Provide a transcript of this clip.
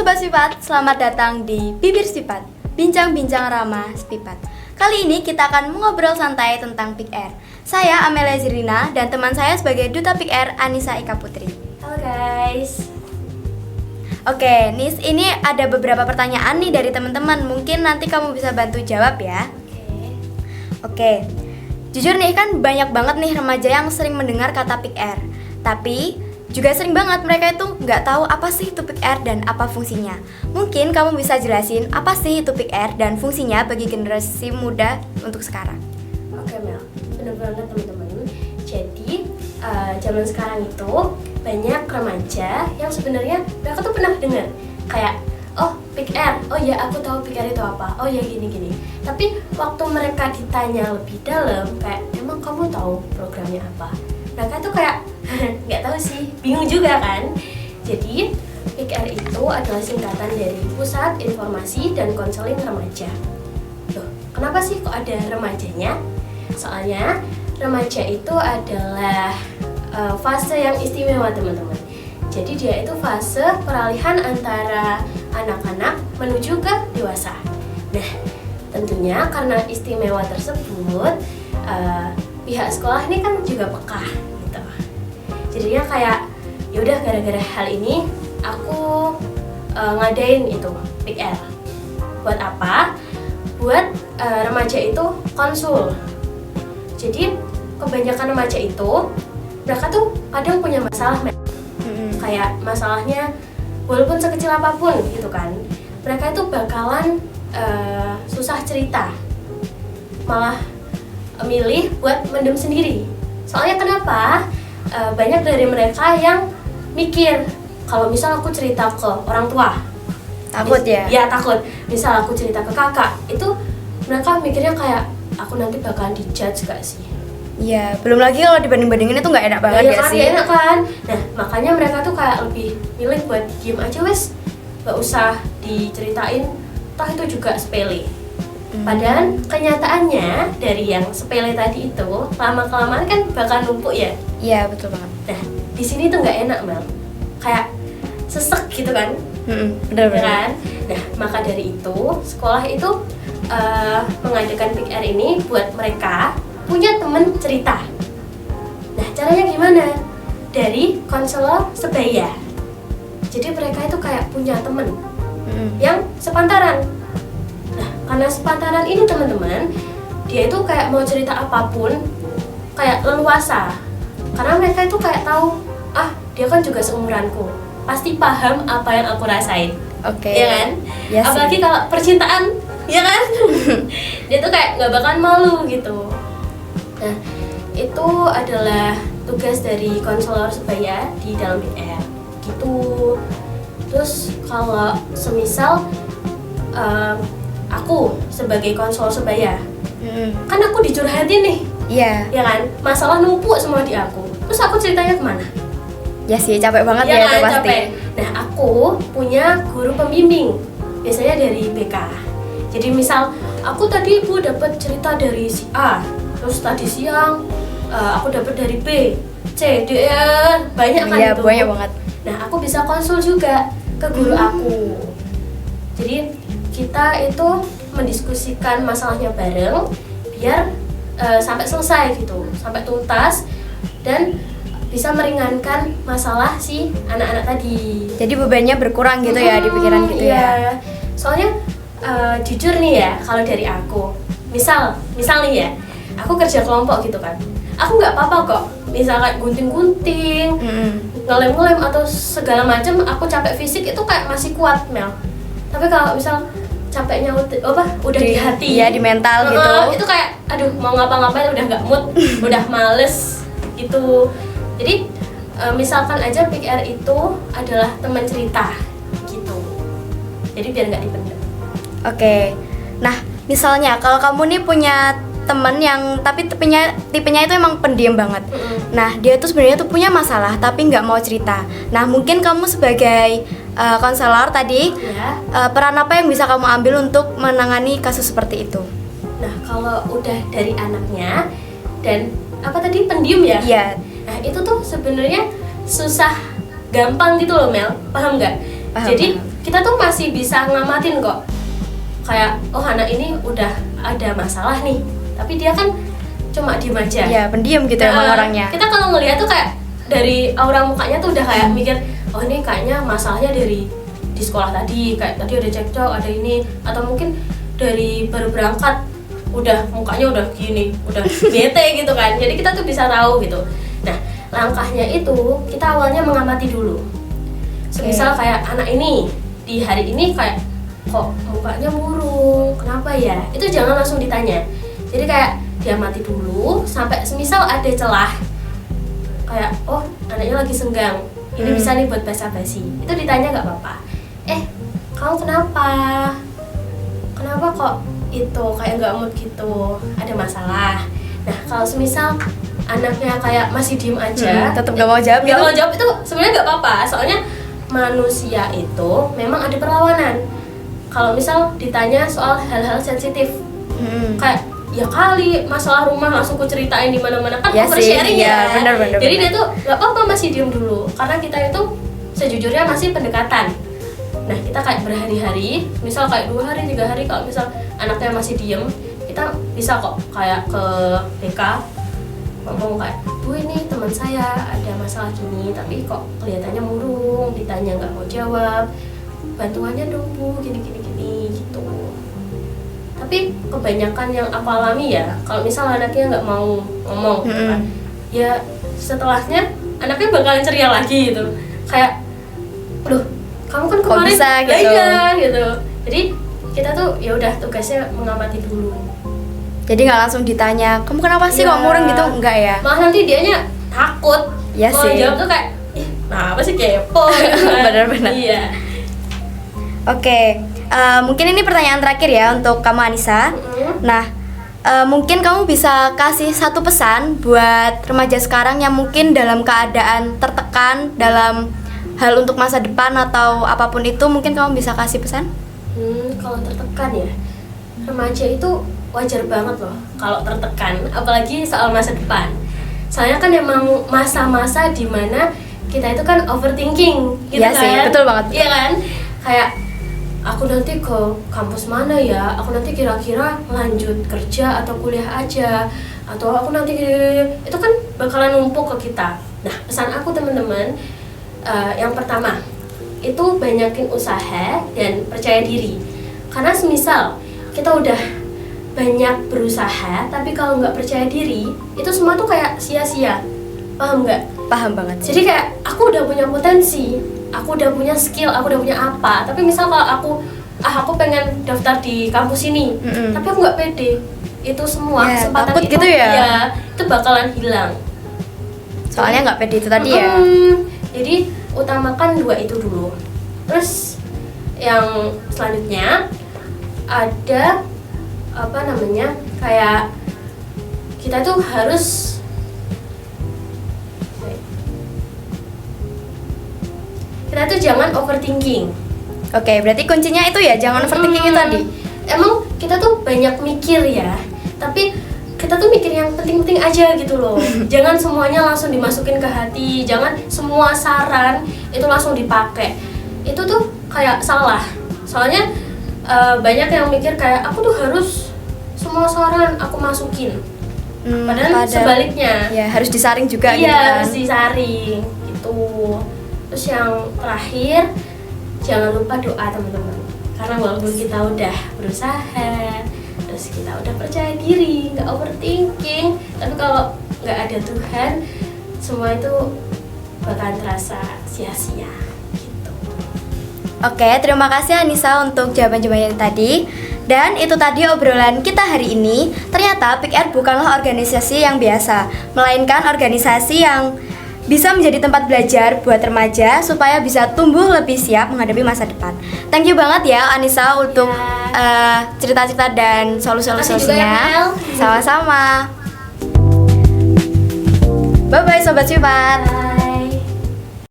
Sobat Spipat, selamat datang di Bibir Spipat, bincang-bincang ramah Spipat. Kali ini kita akan mengobrol santai tentang Pick Air. Saya Amelia Zirina dan teman saya sebagai Duta Pick Air, Anissa Ika Putri. Halo guys. Oke, Nis, ini ada beberapa pertanyaan nih dari teman-teman. Mungkin nanti kamu bisa bantu jawab ya. Oke, jujur nih kan banyak banget nih remaja yang sering mendengar kata Pick Air. Tapi juga sering banget mereka itu nggak tahu apa sih itu Pick Air dan apa fungsinya. Mungkin kamu bisa jelasin apa sih itu Pick Air dan fungsinya bagi generasi muda untuk sekarang. Oke Mel, bener banget teman-teman. Jadi zaman sekarang itu banyak remaja yang sebenarnya mereka tuh pernah dengar kayak oh Pick Air, oh ya aku tahu Pick Air itu apa, oh ya gini-gini. Tapi waktu mereka ditanya lebih dalam kayak emang kamu tahu programnya apa? Mereka tuh kayak nggak tahu sih, bingung juga kan. Jadi Pick Air itu adalah singkatan dari Pusat Informasi dan Konseling Remaja. Loh, kenapa sih kok ada remajanya? Soalnya remaja itu adalah fase yang istimewa teman-teman. Jadi dia itu fase peralihan antara anak-anak menuju ke dewasa. Nah, tentunya karena istimewa tersebut, pihak sekolah ini kan juga peka gitu. Jadinya kayak yaudah gara-gara hal ini aku ngadain itu Pick Air. Buat apa? Buat remaja itu konsul. Jadi kebanyakan remaja itu mereka tuh kadang punya masalah, kayak masalahnya walaupun sekecil apapun gitu kan, mereka itu bakalan susah cerita, malah milih buat mendem sendiri. Soalnya kenapa? Banyak dari mereka yang mikir kalau misal aku cerita ke orang tua Takut ya? Ya takut. Misal aku cerita ke kakak, itu mereka mikirnya kayak aku nanti bakalan dijudge gak sih? Iya, belum lagi kalau dibanding-bandingin itu nggak enak banget ya ya kan, sih? gak enak kan? Nah makanya mereka tuh kayak lebih milih buat diem aja wes, gak usah diceritain, toh itu juga sepele. Padahal kenyataannya dari yang sepele tadi itu lama-kelamaan kan bakal numpuk ya. Iya, betul banget. Nah di sini tuh nggak enak Mel, kayak sesek gitu kan, Benar ya kan? Nah maka dari itu sekolah itu mengadakan Pick Air ini buat mereka punya temen cerita. Nah caranya gimana? Dari konselor sebaya. Jadi mereka itu kayak punya temen yang sepantaran. Nah karena sepantaran ini teman-teman, dia itu kayak mau cerita apapun kayak leluasa. Karena mereka itu kayak tahu, ah dia kan juga seumuranku, pasti paham apa yang aku rasain. Oke. Ya kan? Ya sih. Apalagi kalau percintaan, ya kan? Dia tuh kayak nggak bakalan malu gitu. Nah, itu adalah tugas dari konselor sebaya di dalam Pick Air gitu. Terus kalau semisal aku sebagai konselor sebaya, kan aku dicurhatin nih, Iya. ya kan? Masalah numpuk semua di aku. Terus aku ceritanya kemana? Ya sih, capek banget ya, Ya itu kan, pasti. capek. Nah, aku punya guru pembimbing, biasanya dari BK. Jadi misal aku tadi Bu dapat cerita dari si A, terus tadi siang aku dapat dari B, C, D, E, banyak kan Iya, itu. banyak banget. Nah, aku bisa konsul juga ke guru aku. Jadi kita itu mendiskusikan masalahnya bareng biar sampai selesai gitu, sampai tuntas dan bisa meringankan masalah si anak-anak tadi. Jadi bebannya berkurang gitu ya di pikiran gitu Iya. ya. Soalnya jujur nih ya, kalau dari aku, misal nih ya, aku kerja kelompok gitu kan, aku nggak apa-apa kok, misalkan gunting-gunting, ngelem-ngelem atau segala macam, aku capek fisik itu kayak masih kuat Mel. Tapi kalau misal capeknya udah di hati, Iya, di mental gitu. itu kayak aduh mau ngapa-ngapain udah nggak mood, udah males gitu. Jadi misalkan aja Pick Air itu adalah teman cerita gitu. Jadi biar nggak dipendam. Oke. Nah, misalnya kalau kamu nih punya temen yang tapi tipenya itu emang pendiam banget. Nah, dia tuh sebenarnya tuh punya masalah tapi nggak mau cerita. Nah, mungkin kamu sebagai konselor tadi, Ya. peran apa yang bisa kamu ambil untuk menangani kasus seperti itu? Nah, kalau udah dari anaknya dan apa tadi pendiam ya? Iya. Nah, itu tuh sebenarnya susah gampang gitu loh Mel, paham nggak? Paham, Jadi paham. kita tuh masih bisa ngamatin kok. Kayak oh anak ini udah ada masalah nih, tapi dia kan cuma diem aja. Ya, pendiam gitu emang orangnya. Kita kalau ngeliat tuh kayak dari aura mukanya tuh udah kayak mikir, oh ini kayaknya masalahnya dari di sekolah tadi, kayak tadi ada cekcok, ada ini, atau mungkin dari baru berangkat udah mukanya udah gini, udah bete gitu kan. Jadi kita tuh bisa tahu gitu. Nah, langkahnya itu kita awalnya mengamati dulu. Semisal kayak anak ini di hari ini kayak kok mukanya murung, kenapa ya? Itu jangan langsung ditanya. Jadi kayak diamati dulu sampai semisal ada celah kayak oh anaknya lagi senggang, ini bisa nih buat basa-basi, itu ditanya nggak apa-apa. Kamu kenapa kok itu kayak nggak mood gitu, ada masalah. Nah kalau semisal anaknya kayak masih diem aja, tetap nggak mau jawab nggak gitu. mau jawab, itu sebenarnya nggak apa-apa, soalnya manusia itu memang ada perlawanan. Kalau misal ditanya soal hal-hal sensitif, kayak ya kali masalah rumah langsung ku ceritain di mana-mana kan Ya oversharing sih, ya. ya, benar. Jadi dia tuh nggak apa-apa masih diem dulu, karena kita itu sejujurnya masih pendekatan. Nah kita kayak berhari-hari, misal kayak 2 hari 3 hari, kalau misal anaknya masih diem, kita bisa kok kayak ke BK ngomong kayak, Bu ini teman saya ada masalah gini, tapi kok kelihatannya murung, ditanya nggak mau jawab, bantuannya dong Bu, gini gitu. Tapi kebanyakan yang aku alami ya, kalau misal anaknya nggak mau ngomong gitu kan, ya setelahnya anaknya bakalan ceria lagi gitu, kayak loh kamu kan kemarin bisa gitu? iya gitu. Jadi kita tuh ya udah tugasnya mengamati dulu. Jadi nggak langsung ditanya, kamu kenapa sih kok murung gitu? Enggak ya? Malah nanti dianya takut. Iya mau sih. jawab tuh kayak, ih, apa sih kepo gitu kan. Benar-benar. Iya. Oke, mungkin ini pertanyaan terakhir ya untuk kamu Anissa. Nah, mungkin kamu bisa kasih satu pesan buat remaja sekarang yang mungkin dalam keadaan tertekan dalam hal untuk masa depan atau apapun itu, mungkin kamu bisa kasih pesan? Kalau tertekan ya, remaja itu wajar banget loh kalau tertekan, apalagi soal masa depan. Soalnya kan emang masa-masa dimana kita itu kan overthinking gitu. Iya kan? sih, betul banget. Iya kan? Kayak aku nanti ke kampus mana ya? Aku nanti kira-kira lanjut kerja atau kuliah aja, atau aku nanti itu kan bakalan numpuk ke kita. Nah, pesan aku teman-teman, yang pertama itu banyakin usaha dan percaya diri. Karena semisal kita udah banyak berusaha, tapi kalau nggak percaya diri, itu semua tuh kayak sia-sia. Paham nggak? Paham banget. Jadi kayak aku udah punya potensi, aku udah punya skill, aku udah punya apa. Tapi misal kalau aku pengen daftar di kampus ini, tapi aku nggak pede, itu semua Ya, kesempatan takut itu gitu ya? itu bakalan hilang. Soalnya nggak pede itu tadi ya. Jadi utamakan 2 itu dulu. Terus yang selanjutnya ada apa namanya, kayak kita tuh harus jangan overthinking. Oke, berarti kuncinya itu ya, jangan overthinking itu tadi. Emang kita tuh banyak mikir ya, tapi kita tuh mikir yang penting-penting aja gitu loh. Jangan semuanya langsung dimasukin ke hati, jangan semua saran itu langsung dipakai. Itu tuh kayak salah. Soalnya banyak yang mikir kayak aku tuh harus semua saran aku masukin. Padahal sebaliknya. Ya, harus disaring juga gitu iya, kan. harus disaring gitu. Terus yang terakhir, jangan lupa doa teman-teman. Karena walaupun kita udah berusaha, terus kita udah percaya diri, nggak overthinking, tapi kalau nggak ada Tuhan, semua itu bakalan terasa sia-sia gitu. Oke, terima kasih Anissa untuk jawaban-jawabannya tadi. Dan itu tadi obrolan kita hari ini. Ternyata Pick Ed bukanlah organisasi yang biasa, melainkan organisasi yang bisa menjadi tempat belajar buat remaja supaya bisa tumbuh lebih siap menghadapi masa depan. Thank you banget ya Anissa untuk cerita-cerita dan solusi-solusinya. Sama-sama. Bye-bye Sobat Sifat.